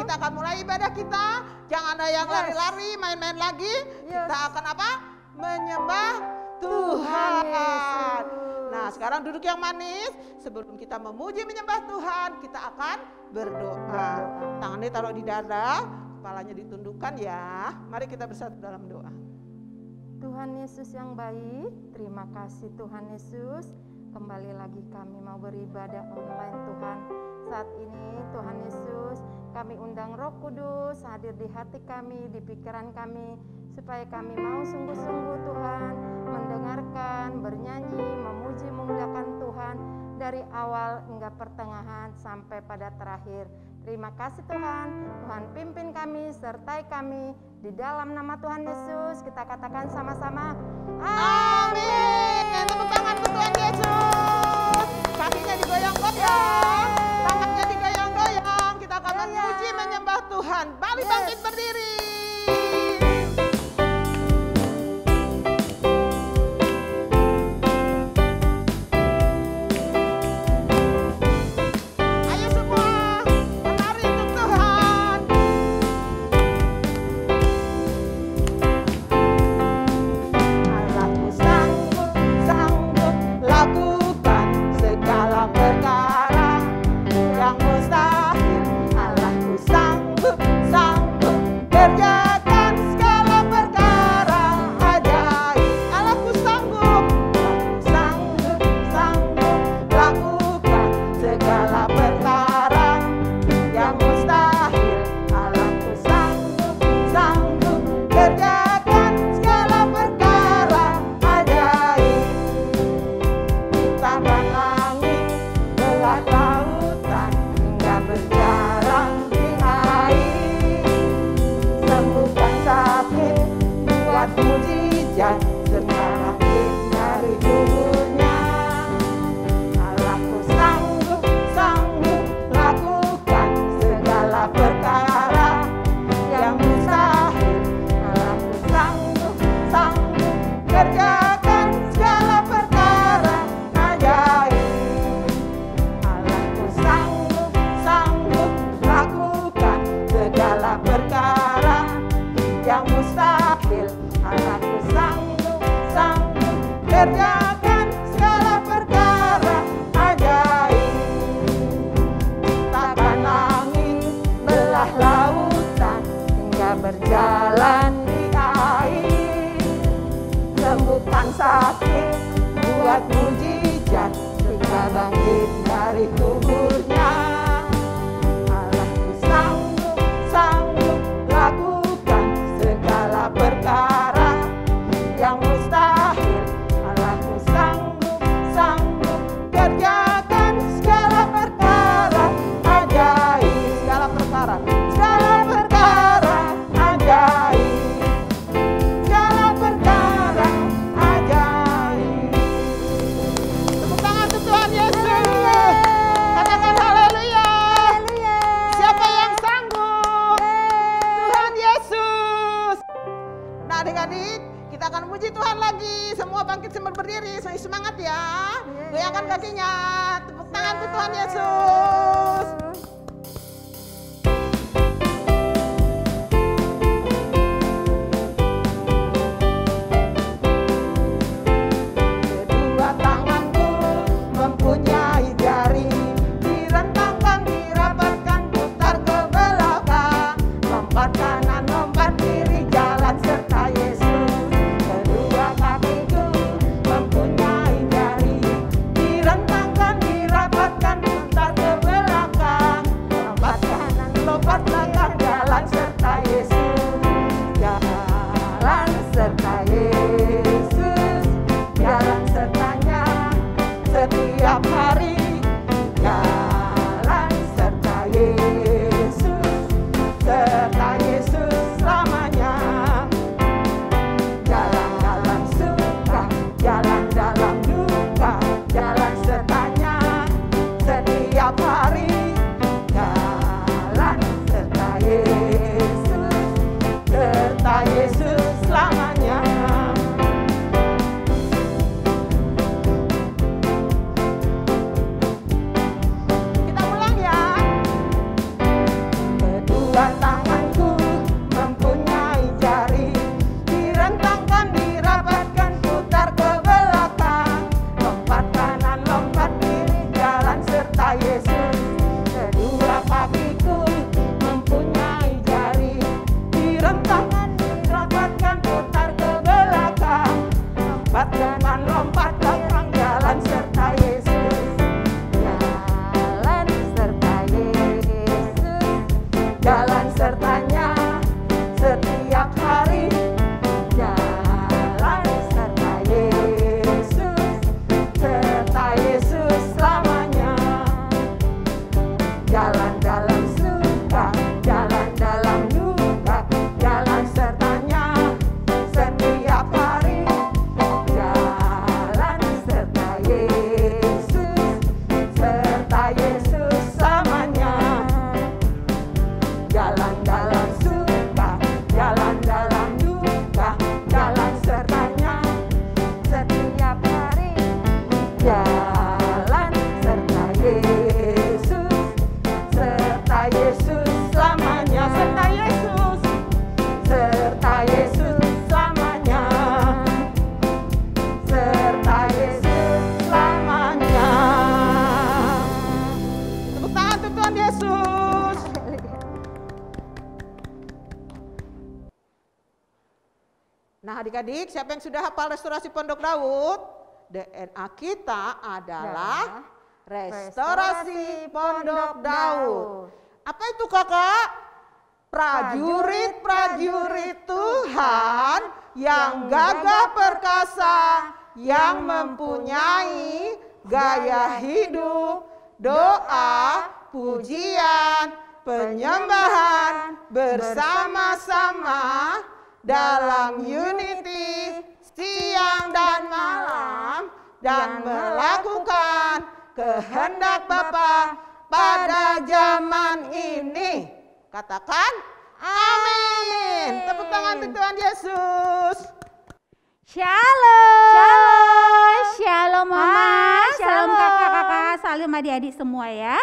kita akan mulai ibadah kita. Jangan ada yang lari-lari, main-main lagi. Kita akan apa? Menyembah Tuhan. Nah, sekarang duduk yang manis. Sebelum kita memuji menyembah Tuhan, kita akan berdoa. Tangannya taruh di dada, kepalanya ditundukkan ya. Mari kita bersatu dalam doa. Tuhan Yesus yang baik, terima kasih Tuhan Yesus. Kembali lagi kami mau beribadah online Tuhan. Saat ini Tuhan Yesus, kami undang Roh Kudus hadir di hati kami, di pikiran kami, supaya kami mau sungguh-sungguh Tuhan mendengarkan, bernyanyi, memuji, memuliakan Tuhan dari awal hingga pertengahan sampai pada terakhir. Terima kasih Tuhan, Tuhan pimpin kami, sertai kami di dalam nama Tuhan Yesus. Kita katakan sama-sama, amin. Tepuk tangan untuk Tuhan Yesus. Kakinya digoyang-goyang, tangannya digoyang-goyang. Kita akan memuji menyembah Tuhan. Mari bangkit berdiri. Berjalan di air, sembuhkan sakit, buat mujizat, juga bangkit dari kuburnya. Allahku sanggup, sanggup lakukan segala perkara yang mustahil. Allahku sanggup, sanggup kerjakan segala perkara ajaib, segala perkara. Kita akan puji Tuhan lagi. Semua bangkit semua berdiri. Semangat ya. Goyangkan kakinya. Tepuk tangan untuk Tuhan Yesus. Kedua tanganku mempunyai jari, direntangkan, dirapatkan, putar ke belakang, lompat kanan, lompat kiri, jalan serta Yesus. Direntangkan, dirapatkan, putar ke belakang, Yesus selamanya, serta Yesus, serta Yesus selamanya, serta Yesus selamanya. Tepuk tangan untuk Tuhan Yesus. Nah adik-adik, siapa yang sudah hafal restorasi Pondok Daud? DNA kita adalah restorasi Pondok Daud. Apa itu kakak? Prajurit-prajurit Tuhan yang gagah perkasa, yang mempunyai gaya hidup, doa, pujian, penyembahan bersama-sama dalam unity siang dan malam, dan melakukan kehendak Bapa pada zaman ini. Katakan amin. Tepuk tangan untuk Tuhan Yesus. Shalom. Shalom. Shalom Mama. Shalom. Shalom kakak-kakak. Salam adik-adik semua ya.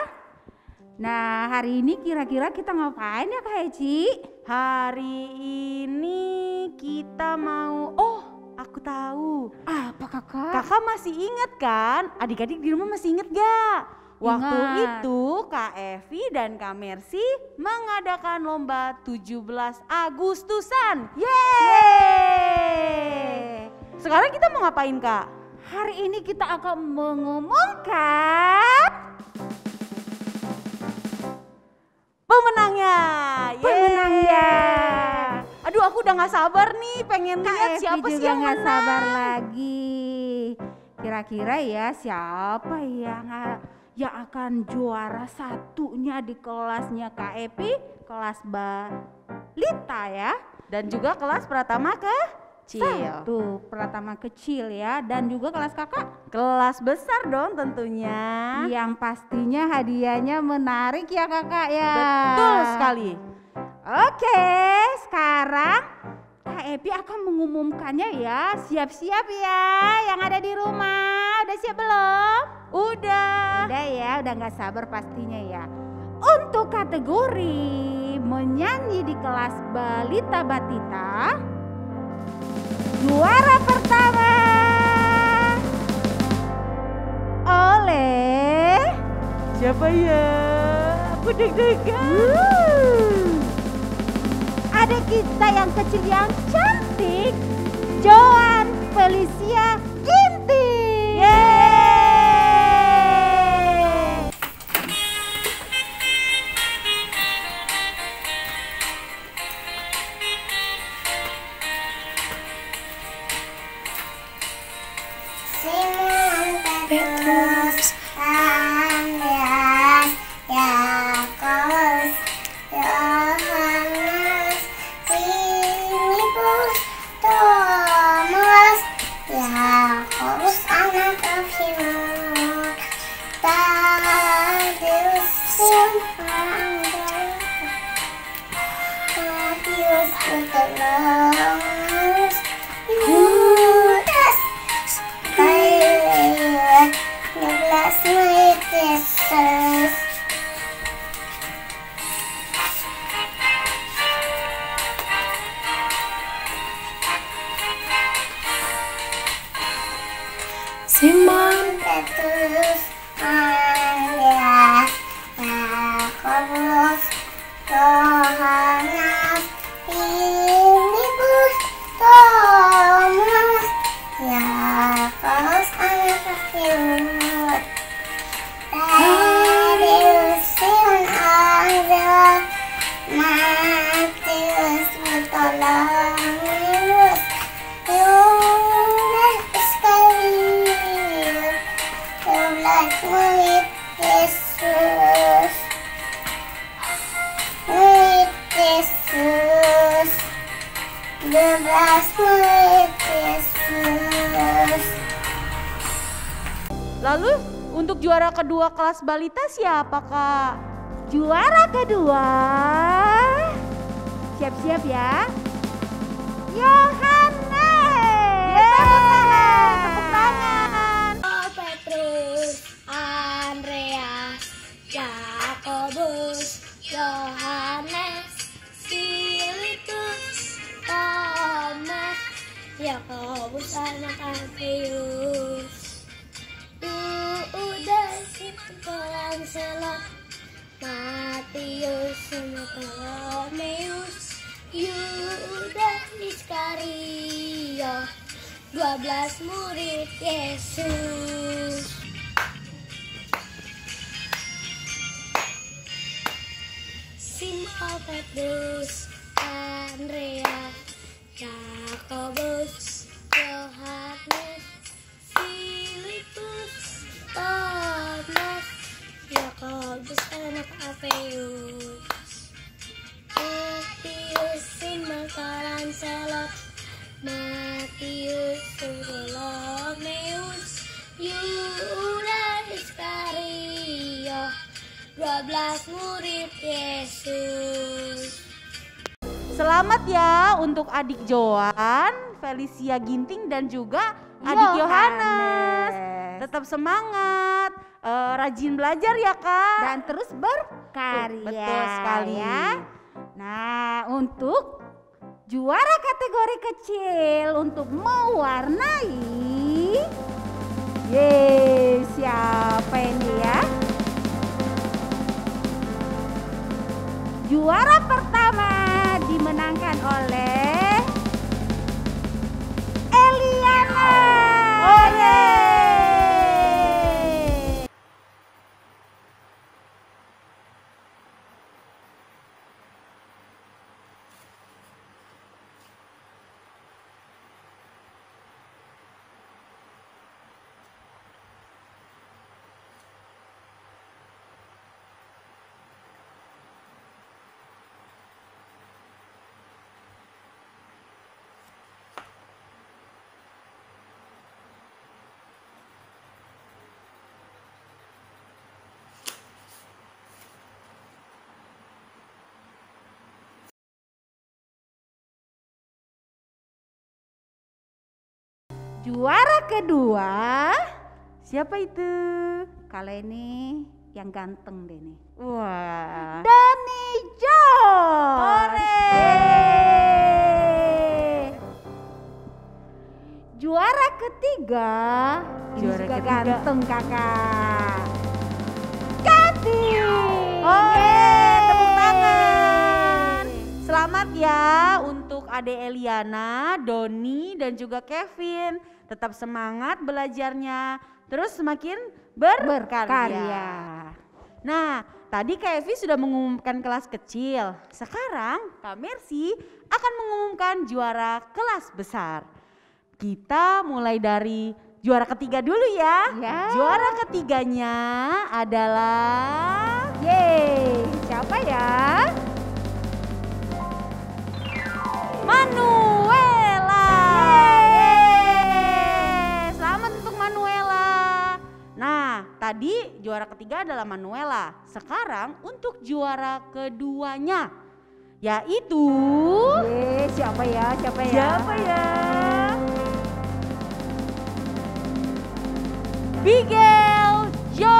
Nah hari ini kira-kira kita ngapain ya Kak Eci? Hari ini kita mau, aku tahu. Apa kakak? Kakak masih ingat kan? Adik-adik di rumah masih ingat gak? Waktu Ingat. itu Kak Evi dan Kak Mercy mengadakan lomba 17 Agustusan. Yeay! Sekarang kita mau ngapain Kak? Hari ini kita akan mengumumkan pemenangnya. pemenangnya. Aduh aku udah gak sabar nih pengen lihat Kak siapa Evi sih juga yang nggak menang. sabar lagi. Kira-kira ya siapa yang akan juara satunya di kelasnya Kak Evi, kelas balita ya. Dan juga kelas Pratama kecil. Satu Pratama kecil ya, dan juga kelas kakak Kelas besar dong tentunya. yang pastinya hadiahnya menarik ya kakak ya. Betul sekali. Oke, sekarang Kak Evi akan mengumumkannya ya. Siap-siap ya yang ada di rumah. Udah siap belum? Udah. Udah ya, udah nggak sabar pastinya ya. Untuk kategori menyanyi di kelas balita batita, juara pertama oleh Siapa ya? Aku deg-degan. adik kita yang kecil yang cantik, Joan Felicia Ginting. Yeay! Simon Petrus, Andreas, Yakobus, Yohanes, Filipus, Thomas, Yakobus anak Simon, Tadeus, Simon, Matius, Bartolomeus, Yudas, Pilot, 12 menit Yesus. Simon Petrus, Andreas, Yakobus, Yohanes, Filipus, Thomas, Yakobus anak Yakub, Tadeus, Simon, Angela, Matius, Bartolomeus, Yudas Iskariot, 12 menit Yesus, menit Yesus, 12 menit Yesus. Lalu untuk juara kedua kelas balita siapa Kak? Juara kedua, siap-siap ya, Yohanes. Tepuk tangan. Petrus, Andreas, Yakobus, anak Alfeus. Yudas itu Lancelot, Matius sama Ptolemeus, Yudas Iskariot, 12 murid Yesus. Simon Petrus, Andreas, Yakobus, Yohanes, Filipus, Thomas, Yakobus anak Alfeus, Matius, Simon Lancelot, Matius, Ptolemeus, Yudas Iskariot, 12 murid Yesus. Selamat ya untuk adik Joan, Felicia Ginting dan juga adik Yohanes. Tetap semangat, rajin belajar ya Kak. Dan terus berkarya. Betul sekali. Ya. Nah, untuk juara kategori kecil untuk mewarnai, siapa ini ya? Juara pertama dimenangkan oleh Eliana. Juara kedua, siapa itu? Kalau ini yang ganteng deh nih. Wah. Dani George. Juara ketiga, ini Juara juga ketiga. ganteng kakak. Kevin. Tepuk tangan. Selamat ya untuk Ade Eliana, Doni dan juga Kevin. Tetap semangat belajarnya, terus semakin berkarya. Nah, tadi Kak Evi sudah mengumumkan kelas kecil. Sekarang Kak Mercy akan mengumumkan juara kelas besar. Kita mulai dari juara ketiga dulu ya. Ya. Juara ketiganya adalah Siapa ya? Manuela. Selamat untuk Manuela. Nah, tadi juara ketiga adalah Manuela. Sekarang untuk juara keduanya yaitu Siapa ya? siapa ya? Bigel George.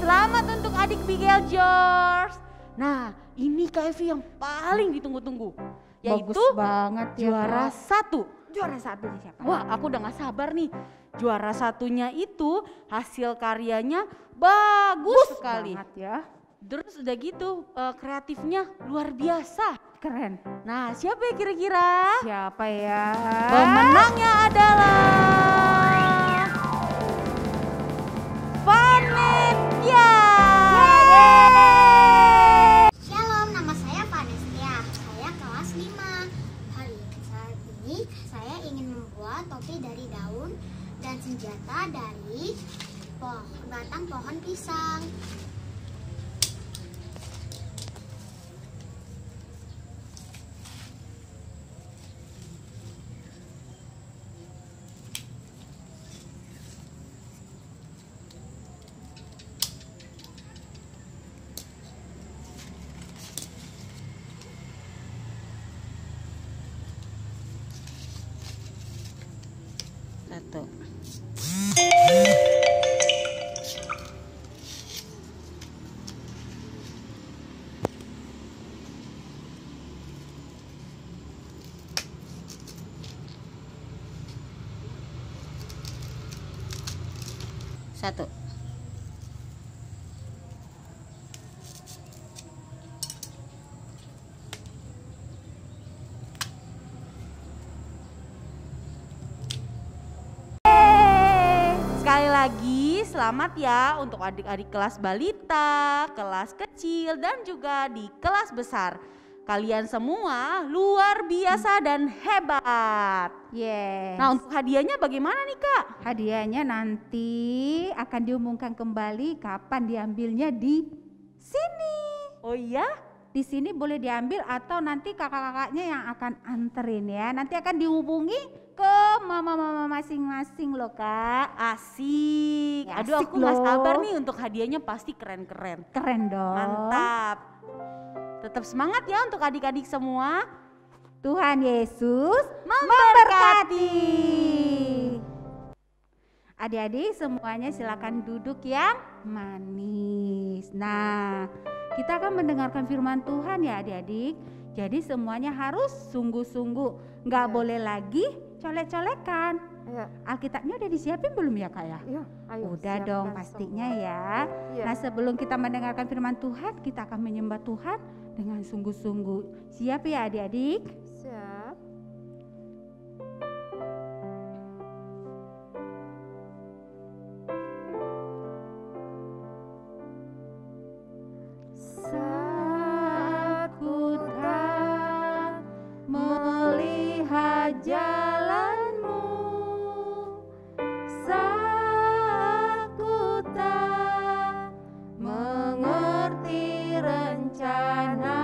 Selamat untuk adik Bigel George. Nah, ini Kak Evi yang paling ditunggu-tunggu, yaitu Bagus banget ya, juara Kak. satu. Juara satu nih siapa? Wah, aku udah gak sabar nih. Juara satunya itu hasil karyanya bagus sekali. Banget ya. Terus udah gitu kreatifnya luar biasa. Keren. Nah, siapa ya kira-kira? Siapa ya? Pemenangnya adalah Vanestia. Shalom, nama saya Vanestia. Saya kelas 5. Saat ini saya ingin membuat topi dari daun dan senjata dari batang pohon pisang. 1. Sekali lagi selamat ya untuk adik-adik kelas balita, kelas kecil dan juga di kelas besar. Kalian semua luar biasa dan hebat. Yes. Nah, untuk hadiahnya bagaimana nih Kak? Hadiahnya nanti akan diumumkan kembali kapan diambilnya di sini. Oh iya? Di sini boleh diambil atau nanti kakak-kakaknya yang akan anterin ya. Nanti akan dihubungi ke mama-mama masing-masing loh Kak. Asik. Ya, Aduh, asik aku nggak loh. sabar nih untuk hadiahnya, pasti keren-keren. Keren dong. Mantap. Tetap semangat ya untuk adik-adik semua. Tuhan Yesus Memberkati. Adik-adik semuanya silakan duduk yang manis. Nah, kita akan mendengarkan firman Tuhan ya adik-adik. Jadi semuanya harus sungguh-sungguh, nggak boleh lagi colek-colekan. Ya, Alkitabnya udah disiapin belum ya Kak ya? ya, ayo. Udah dong siapkan pastinya semua. ya. Iya. Nah sebelum kita mendengarkan firman Tuhan, kita akan menyembah Tuhan dengan sungguh-sungguh. Siap ya adik-adik? Siap. Saat ku tak melihat jalanmu, saat ku tak mengerti rencanamu,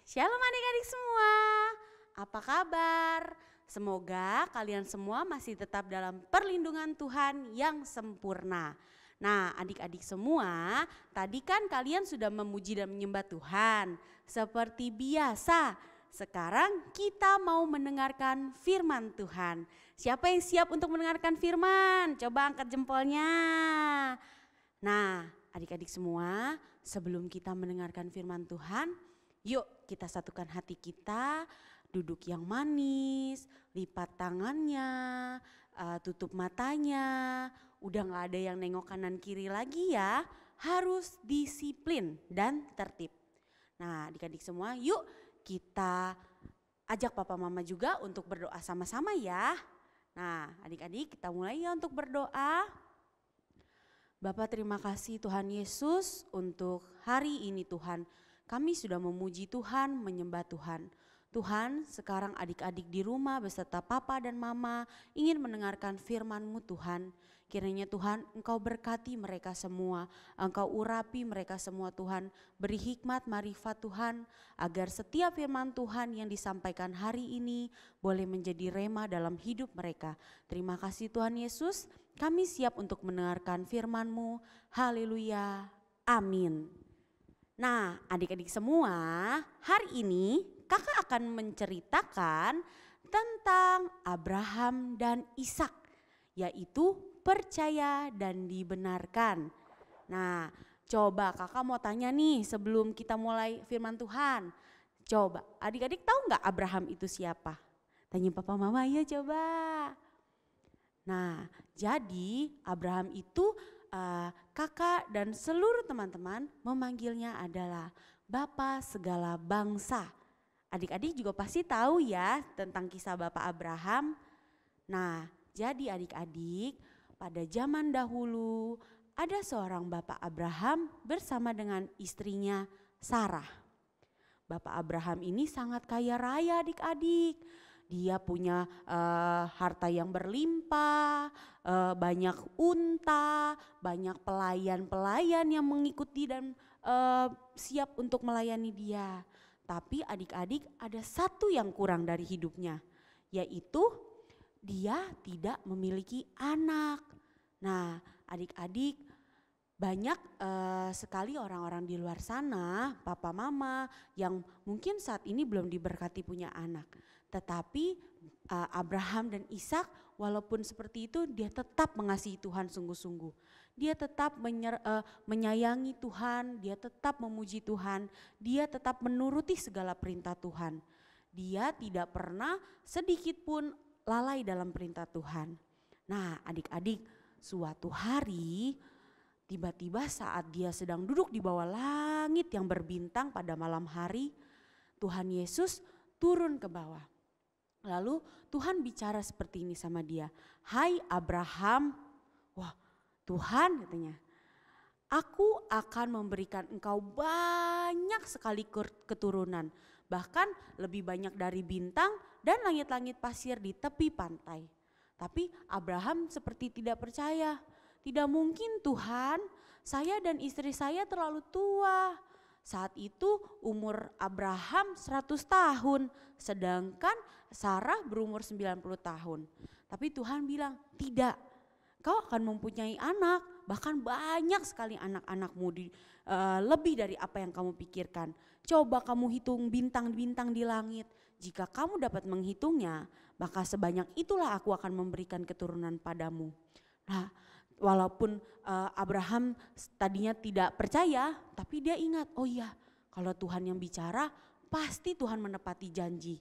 Shalom adik-adik semua, apa kabar? Semoga kalian semua masih tetap dalam perlindungan Tuhan yang sempurna. Nah adik-adik semua, tadi kan kalian sudah memuji dan menyembah Tuhan seperti biasa. Sekarang kita mau mendengarkan firman Tuhan. Siapa yang siap untuk mendengarkan firman? Coba angkat jempolnya. Nah adik-adik semua, sebelum kita mendengarkan firman Tuhan, yuk kita satukan hati kita, duduk yang manis, lipat tangannya, tutup matanya. Udah gak ada yang nengok kanan kiri lagi ya, harus disiplin dan tertib. Nah adik-adik semua, yuk kita ajak papa mama juga untuk berdoa sama-sama ya. Nah adik-adik kita mulai ya untuk berdoa. Bapa terima kasih Tuhan Yesus untuk hari ini Tuhan. Kami sudah memuji Tuhan, menyembah Tuhan. Tuhan sekarang adik-adik di rumah beserta papa dan mama ingin mendengarkan firman-Mu Tuhan. Kiranya Tuhan Engkau berkati mereka semua, Engkau urapi mereka semua Tuhan. Beri hikmat marifat Tuhan agar setiap firman Tuhan yang disampaikan hari ini boleh menjadi rema dalam hidup mereka. Terima kasih Tuhan Yesus, kami siap untuk mendengarkan firman-Mu. Haleluya, amin. Nah adik-adik semua, hari ini kakak akan menceritakan tentang Abraham dan Ishak, yaitu percaya dan dibenarkan. Nah coba kakak mau tanya nih sebelum kita mulai firman Tuhan. Coba adik-adik tahu gak Abraham itu siapa? Tanya papa mama ya coba. Nah jadi Abraham itu kakak dan seluruh teman-teman memanggilnya adalah Bapa segala bangsa. Adik-adik juga pasti tahu ya tentang kisah Bapak Abraham. Nah jadi adik-adik pada zaman dahulu ada seorang Bapak Abraham bersama dengan istrinya Sarah. Bapak Abraham ini sangat kaya raya adik-adik. Dia punya harta yang berlimpah, banyak unta, banyak pelayan-pelayan yang mengikuti dan siap untuk melayani dia. Tapi adik-adik ada satu yang kurang dari hidupnya, yaitu dia tidak memiliki anak. Nah adik-adik banyak sekali orang-orang di luar sana, papa mama yang mungkin saat ini belum diberkati punya anak. Tetapi Abraham dan Ishak walaupun seperti itu dia tetap mengasihi Tuhan sungguh-sungguh. Dia tetap menyayangi Tuhan, dia tetap memuji Tuhan, dia tetap menuruti segala perintah Tuhan. Dia tidak pernah sedikit pun lalai dalam perintah Tuhan. Nah adik-adik, suatu hari tiba-tiba saat dia sedang duduk di bawah langit yang berbintang pada malam hari, Tuhan Yesus turun ke bawah. Lalu Tuhan bicara seperti ini sama dia, "Hai Abraham." Wah Tuhan katanya, "Aku akan memberikan engkau banyak sekali keturunan, bahkan lebih banyak dari bintang dan langit-langit pasir di tepi pantai." Tapi Abraham seperti tidak percaya. "Tidak mungkin Tuhan, saya dan istri saya terlalu tua." Saat itu umur Abraham 100 tahun, sedangkan Sarah berumur 90 tahun. Tapi Tuhan bilang, "Tidak, kau akan mempunyai anak, bahkan banyak sekali anak-anakmu lebih dari apa yang kamu pikirkan. Coba kamu hitung bintang-bintang di langit, jika kamu dapat menghitungnya, maka sebanyak itulah aku akan memberikan keturunan padamu." Nah, walaupun Abraham tadinya tidak percaya, tapi dia ingat, oh iya kalau Tuhan yang bicara pasti Tuhan menepati janji.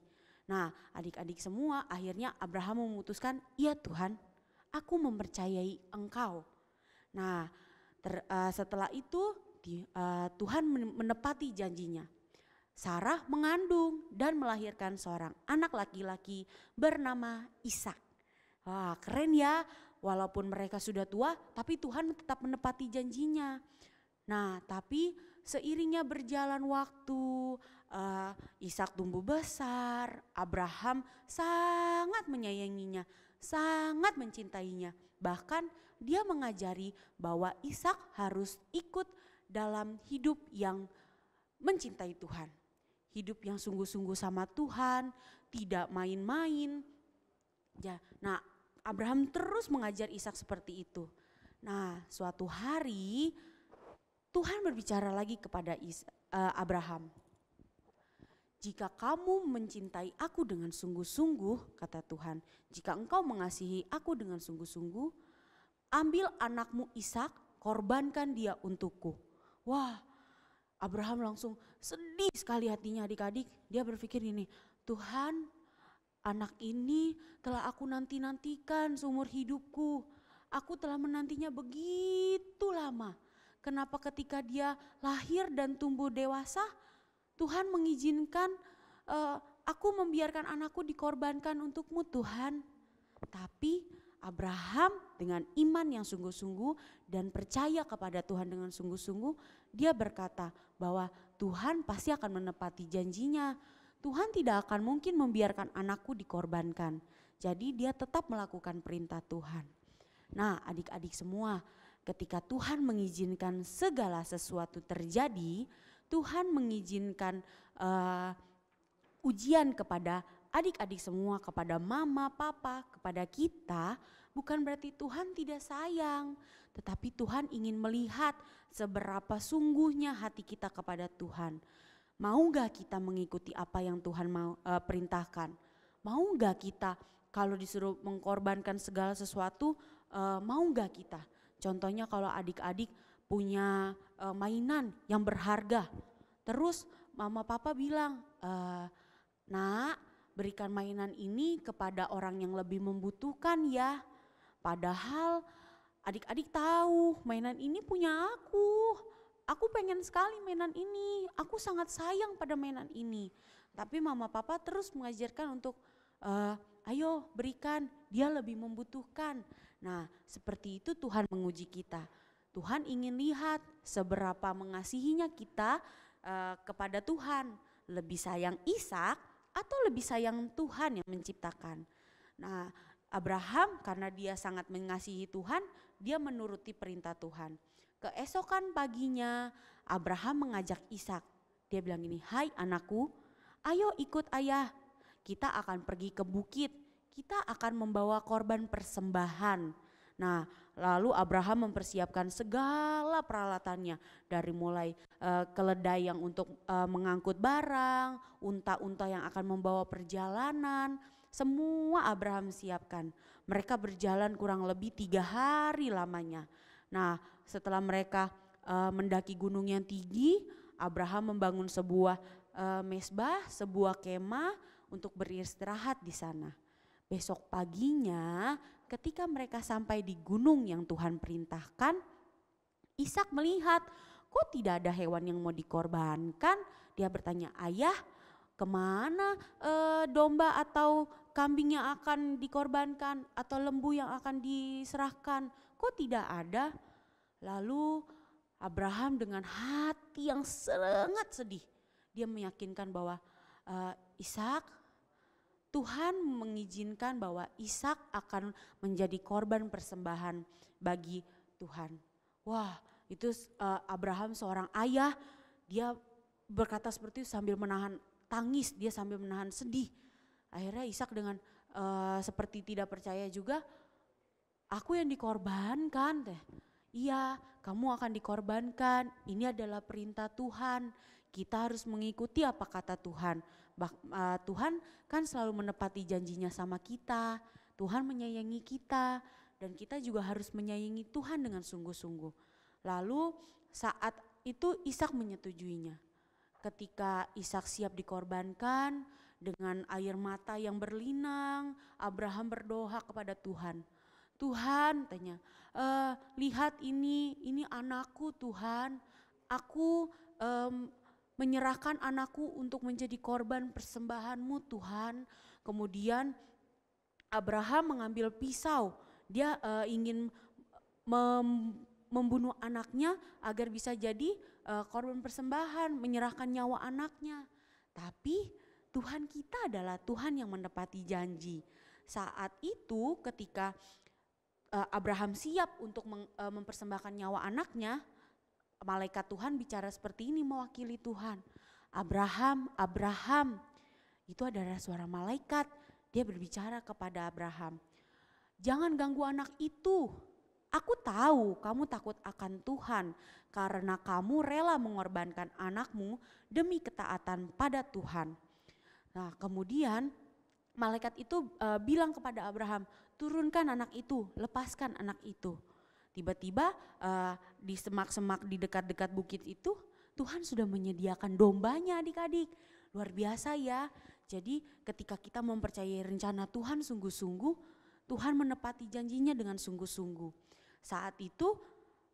Nah adik-adik semua akhirnya Abraham memutuskan, "Iya Tuhan, aku mempercayai engkau." Nah setelah itu Tuhan menepati janjinya. Sarah mengandung dan melahirkan seorang anak laki-laki bernama Ishak. Wah keren ya. Walaupun mereka sudah tua, tapi Tuhan tetap menepati janjinya. Nah, tapi seiringnya berjalan waktu, Ishak tumbuh besar, Abraham sangat menyayanginya, sangat mencintainya. Bahkan dia mengajari bahwa Ishak harus ikut dalam hidup yang mencintai Tuhan. hidup yang sungguh-sungguh sama Tuhan, tidak main-main. Ya, nah Abraham terus mengajar Ishak seperti itu. Nah suatu hari Tuhan berbicara lagi kepada Abraham. Jika kamu mencintai aku dengan sungguh-sungguh, kata Tuhan, jika engkau mengasihi aku dengan sungguh-sungguh, ambil anakmu Ishak, korbankan dia untukku. Wah, Abraham langsung sedih sekali hatinya adik-adik. Dia berpikir ini, Tuhan, anak ini telah aku nanti-nantikan seumur hidupku. Aku telah menantinya begitu lama. Kenapa ketika dia lahir dan tumbuh dewasa, Tuhan mengizinkan aku membiarkan anakku dikorbankan untukmu Tuhan. Tapi Abraham dengan iman yang sungguh-sungguh dan percaya kepada Tuhan dengan sungguh-sungguh, dia berkata bahwa Tuhan pasti akan menepati janjinya. Tuhan tidak akan mungkin membiarkan anakku dikorbankan. Jadi dia tetap melakukan perintah Tuhan. Nah adik-adik semua, ketika Tuhan mengizinkan segala sesuatu terjadi, Tuhan mengizinkan ujian kepada adik-adik semua, kepada mama, papa, kepada kita, bukan berarti Tuhan tidak sayang. Tetapi Tuhan ingin melihat seberapa sungguhnya hati kita kepada Tuhan. Mau gak kita mengikuti apa yang Tuhan mau perintahkan? Mau gak kita kalau disuruh mengkorbankan segala sesuatu, mau gak kita? Contohnya kalau adik-adik punya mainan yang berharga. Terus mama papa bilang, nak berikan mainan ini kepada orang yang lebih membutuhkan ya. Padahal adik-adik tahu mainan ini punya aku. Aku pengen sekali mainan ini, aku sangat sayang pada mainan ini. Tapi mama papa terus mengajarkan untuk ayo berikan, dia lebih membutuhkan. Nah seperti itu Tuhan menguji kita. Tuhan ingin lihat seberapa mengasihinya kita kepada Tuhan. Lebih sayang Ishak atau lebih sayang Tuhan yang menciptakan. Nah Abraham karena dia sangat mengasihi Tuhan, dia menuruti perintah Tuhan. Keesokan paginya Abraham mengajak Ishak. Dia bilang gini, hai anakku, ayo ikut ayah. Kita akan pergi ke bukit, kita akan membawa korban persembahan. Nah lalu Abraham mempersiapkan segala peralatannya. Dari mulai keledai yang untuk mengangkut barang, unta-unta yang akan membawa perjalanan. Semua Abraham siapkan. Mereka berjalan kurang lebih 3 hari lamanya. Nah setelah mereka mendaki gunung yang tinggi, Abraham membangun sebuah mesbah, sebuah kemah untuk beristirahat di sana. Besok paginya ketika mereka sampai di gunung yang Tuhan perintahkan, Ishak melihat kok tidak ada hewan yang mau dikorbankan. Dia bertanya, ayah kemana domba atau kambing yang akan dikorbankan atau lembu yang akan diserahkan, kok tidak ada? Lalu Abraham dengan hati yang sangat sedih, dia meyakinkan bahwa Ishak, Tuhan mengizinkan bahwa Ishak akan menjadi korban persembahan bagi Tuhan. Wah itu Abraham seorang ayah, dia berkata seperti itu sambil menahan tangis, dia sambil menahan sedih. Akhirnya Ishak dengan seperti tidak percaya juga, aku yang dikorbankan teh. Iya kamu akan dikorbankan, ini adalah perintah Tuhan. Kita harus mengikuti apa kata Tuhan. Tuhan kan selalu menepati janjinya sama kita. Tuhan menyayangi kita dan kita juga harus menyayangi Tuhan dengan sungguh-sungguh. Lalu saat itu Ishak menyetujuinya. Ketika Ishak siap dikorbankan dengan air mata yang berlinang, Abraham berdoa kepada Tuhan. Tuhan tanya, lihat ini anakku Tuhan, aku menyerahkan anakku untuk menjadi korban persembahan-Mu Tuhan. Kemudian Abraham mengambil pisau, dia ingin membunuh anaknya agar bisa jadi korban persembahan, menyerahkan nyawa anaknya. Tapi Tuhan kita adalah Tuhan yang menepati janji. Saat itu ketika Abraham siap untuk mempersembahkan nyawa anaknya, malaikat Tuhan bicara seperti ini mewakili Tuhan. Abraham, Abraham. Itu adalah suara malaikat. Dia berbicara kepada Abraham. Jangan ganggu anak itu. Aku tahu kamu takut akan Tuhan karena kamu rela mengorbankan anakmu demi ketaatan pada Tuhan. Nah, kemudian malaikat itu bilang kepada Abraham, turunkan anak itu, lepaskan anak itu. Tiba-tiba di semak-semak di dekat-dekat bukit itu Tuhan sudah menyediakan dombanya adik-adik. Luar biasa ya. Jadi ketika kita mempercayai rencana Tuhan sungguh-sungguh, Tuhan menepati janjinya dengan sungguh-sungguh. Saat itu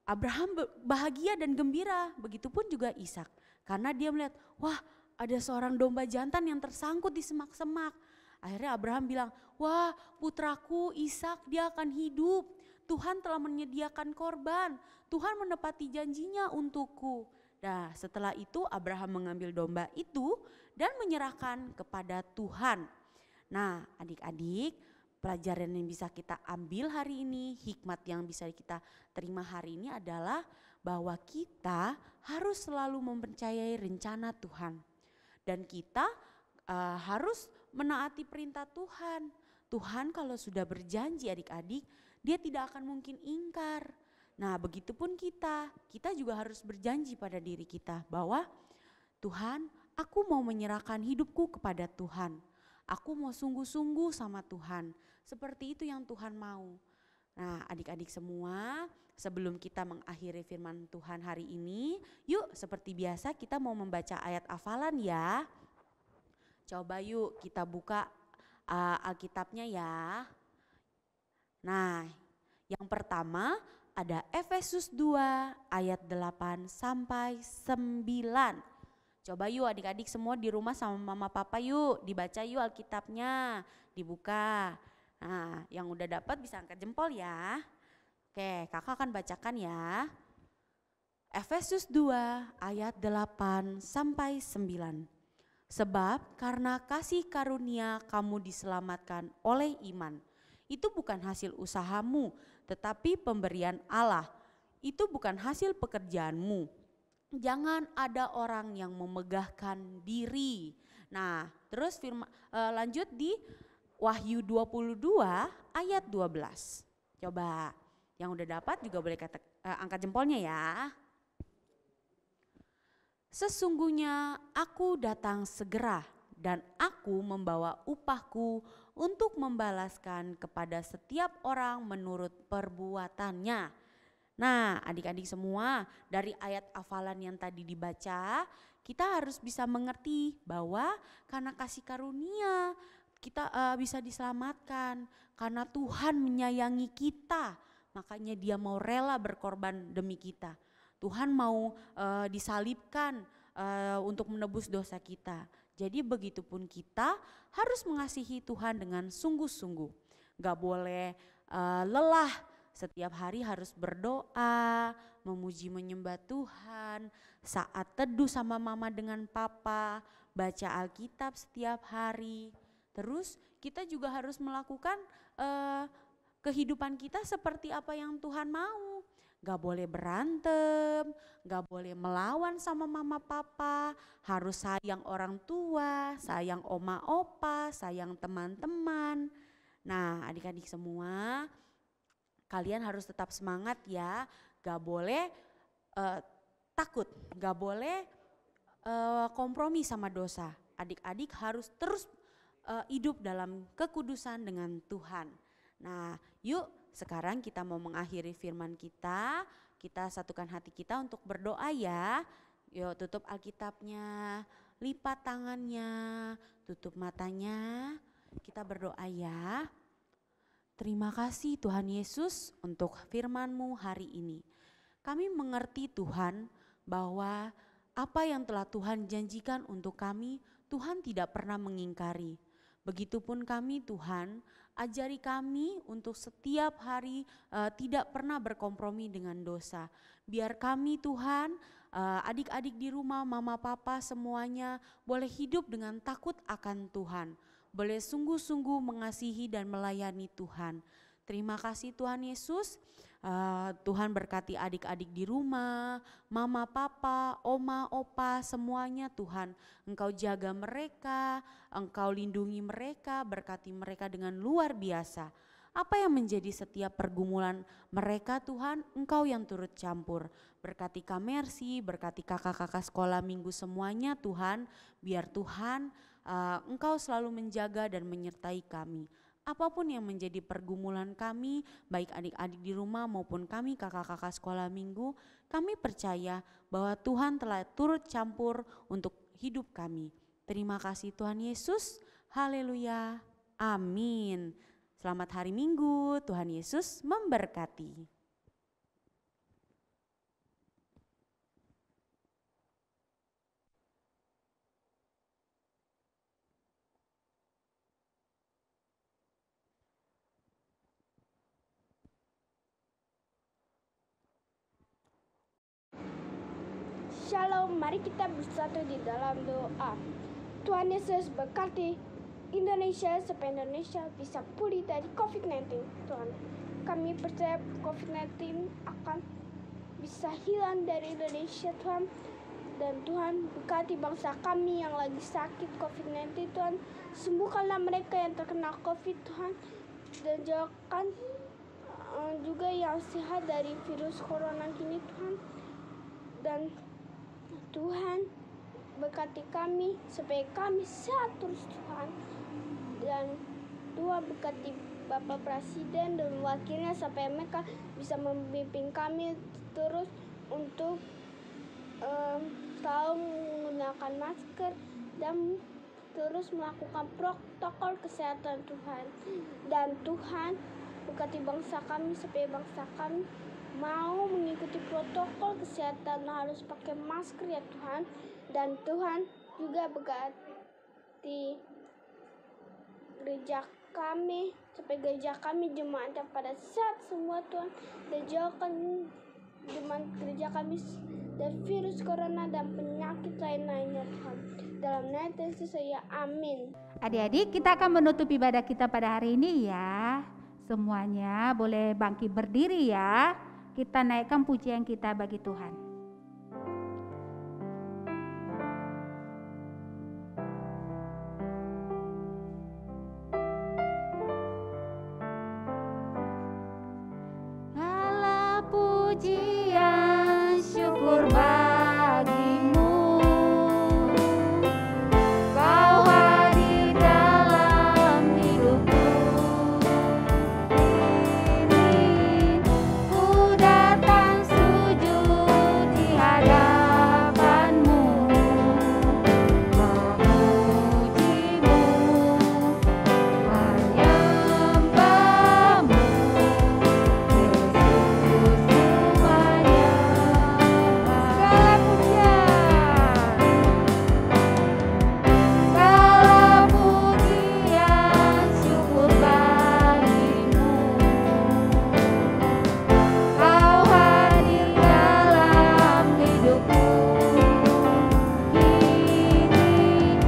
Abraham bahagia dan gembira, begitupun juga Ishak. Karena dia melihat, wah ada seorang domba jantan yang tersangkut di semak-semak. Akhirnya Abraham bilang, wah putraku Ishak dia akan hidup. Tuhan telah menyediakan korban, Tuhan menepati janjinya untukku. Nah setelah itu Abraham mengambil domba itu dan menyerahkan kepada Tuhan. Nah adik-adik, pelajaran yang bisa kita ambil hari ini, hikmat yang bisa kita terima hari ini adalah bahwa kita harus selalu mempercayai rencana Tuhan. Dan kita harus menaati perintah Tuhan. Tuhan kalau sudah berjanji adik-adik, dia tidak akan mungkin ingkar. Nah begitupun kita juga harus berjanji pada diri kita bahwa Tuhan, aku mau menyerahkan hidupku kepada Tuhan. Aku mau sungguh-sungguh sama Tuhan. Seperti itu yang Tuhan mau. Nah adik-adik semua, sebelum kita mengakhiri firman Tuhan hari ini, yuk seperti biasa kita mau membaca ayat hafalan ya. Coba yuk kita buka Alkitabnya ya. Nah yang pertama ada Efesus 2 ayat 8 sampai 9. Coba yuk adik-adik semua di rumah sama mama papa yuk dibaca yuk Alkitabnya, dibuka. Nah yang udah dapat bisa angkat jempol ya. Oke kakak akan bacakan ya. Efesus 2 ayat 8 sampai 9. Sebab karena kasih karunia kamu diselamatkan oleh iman. Itu bukan hasil usahamu tetapi pemberian Allah. Itu bukan hasil pekerjaanmu. Jangan ada orang yang memegahkan diri. Nah terus lanjut di Wahyu 22 ayat 12. Coba yang udah dapat juga boleh angkat jempolnya ya. Sesungguhnya aku datang segera dan aku membawa upahku untuk membalaskan kepada setiap orang menurut perbuatannya. Nah adik-adik semua, dari ayat hafalan yang tadi dibaca, kita harus bisa mengerti bahwa karena kasih karunia kita bisa diselamatkan. Karena Tuhan menyayangi kita, makanya dia mau rela berkorban demi kita. Tuhan mau disalibkan untuk menebus dosa kita. Jadi begitupun kita harus mengasihi Tuhan dengan sungguh-sungguh. Gak boleh lelah, setiap hari harus berdoa, memuji menyembah Tuhan. Saat teduh sama mama dengan papa, baca Alkitab setiap hari. Terus kita juga harus melakukan kehidupan kita seperti apa yang Tuhan mau. Gak boleh berantem, gak boleh melawan sama mama papa, harus sayang orang tua, sayang oma opa, sayang teman-teman. Nah adik-adik semua, kalian harus tetap semangat ya, gak boleh takut, gak boleh kompromi sama dosa. Adik-adik harus terus hidup dalam kekudusan dengan Tuhan. Nah yuk sekarang kita mau mengakhiri firman kita satukan hati kita untuk berdoa ya. Yuk tutup Alkitabnya, lipat tangannya, tutup matanya, kita berdoa ya. Terima kasih Tuhan Yesus untuk firman-Mu hari ini. Kami mengerti Tuhan bahwa apa yang telah Tuhan janjikan untuk kami, Tuhan tidak pernah mengingkari. Begitupun kami Tuhan, ajari kami untuk setiap hari tidak pernah berkompromi dengan dosa. Biar kami Tuhan, adik-adik di rumah, mama papa semuanya boleh hidup dengan takut akan Tuhan. Boleh sungguh-sungguh mengasihi dan melayani Tuhan. Terima kasih Tuhan Yesus, Tuhan berkati adik-adik di rumah, mama, papa, oma, opa, semuanya Tuhan. Engkau jaga mereka, Engkau lindungi mereka, berkati mereka dengan luar biasa. Apa yang menjadi setiap pergumulan mereka Tuhan, Engkau yang turut campur. Berkati Kak Mercy, berkati kakak-kakak sekolah minggu semuanya Tuhan, biar Tuhan Engkau selalu menjaga dan menyertai kami. Apapun yang menjadi pergumulan kami, baik adik-adik di rumah maupun kami kakak-kakak sekolah minggu, kami percaya bahwa Tuhan telah turut campur untuk hidup kami. Terima kasih Tuhan Yesus, haleluya, amin. Selamat hari Minggu, Tuhan Yesus memberkati. Shalom, mari kita bersatu di dalam doa. Tuhan Yesus berkati Indonesia supaya Indonesia bisa pulih dari COVID-19. Tuhan, kami percaya COVID-19 akan bisa hilang dari Indonesia Tuhan. Dan Tuhan berkati bangsa kami yang lagi sakit COVID-19 Tuhan. Sembuhkanlah mereka yang terkena COVID Tuhan. Dan jauhkan juga yang sehat dari virus corona ini Tuhan. Dan Tuhan berkati kami supaya kami sehat terus Tuhan. Dan Tuhan berkati Bapak Presiden dan wakilnya supaya mereka bisa membimbing kami terus untuk selalu menggunakan masker dan terus melakukan protokol kesehatan Tuhan. Dan Tuhan berkati bangsa kami supaya bangsa kami mau mengikuti protokol kesehatan, harus pakai masker ya Tuhan. Dan Tuhan juga berkati gereja kami supaya gereja kami jemaatnya pada sehat semua Tuhan. Dan jauhkan jemaat gereja kami dari virus corona dan penyakit lain-lainnya Tuhan. Dalam nama Yesus saya, amin. Adik-adik, kita akan menutup ibadah kita pada hari ini ya. Semuanya boleh bangkit berdiri ya. Kita naikkan pujian kita bagi Tuhan. Allah pujian syukur bagimu. Kau hadir dalam hidupku. Ku datang sujud di hadapanmu, memujimu, menyembahmu, Yesus semuanya. Segala pujian syukur bagimu. Kau hadir dalam hidupku. Kini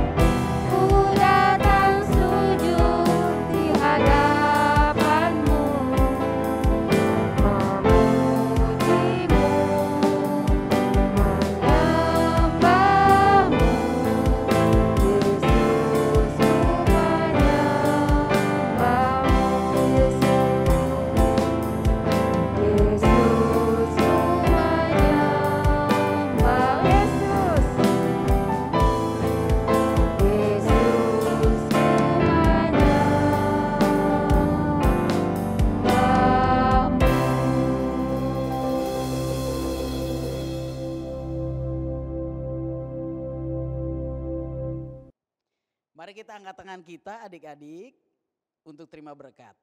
ku datang sujud di hadapanmu, memujimu, menyembahmu, Yesus semuanya. Yesus semuanya, Bang Yesus, Yesus semuanya, Bang. Mari kita angkat tangan kita adik-adik untuk terima berkat.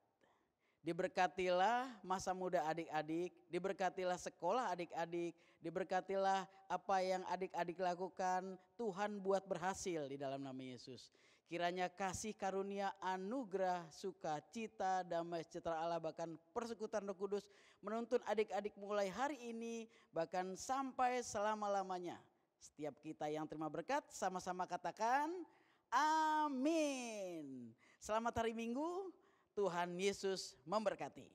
Diberkatilah masa muda adik-adik, diberkatilah sekolah adik-adik, diberkatilah apa yang adik-adik lakukan, Tuhan buat berhasil di dalam nama Yesus. Kiranya kasih karunia, anugerah, sukacita, damai sejahtera Allah bahkan persekutuan Roh Kudus menuntun adik-adik mulai hari ini bahkan sampai selama-lamanya. Setiap kita yang terima berkat sama-sama katakan amin. Selamat hari Minggu, Tuhan Yesus memberkati.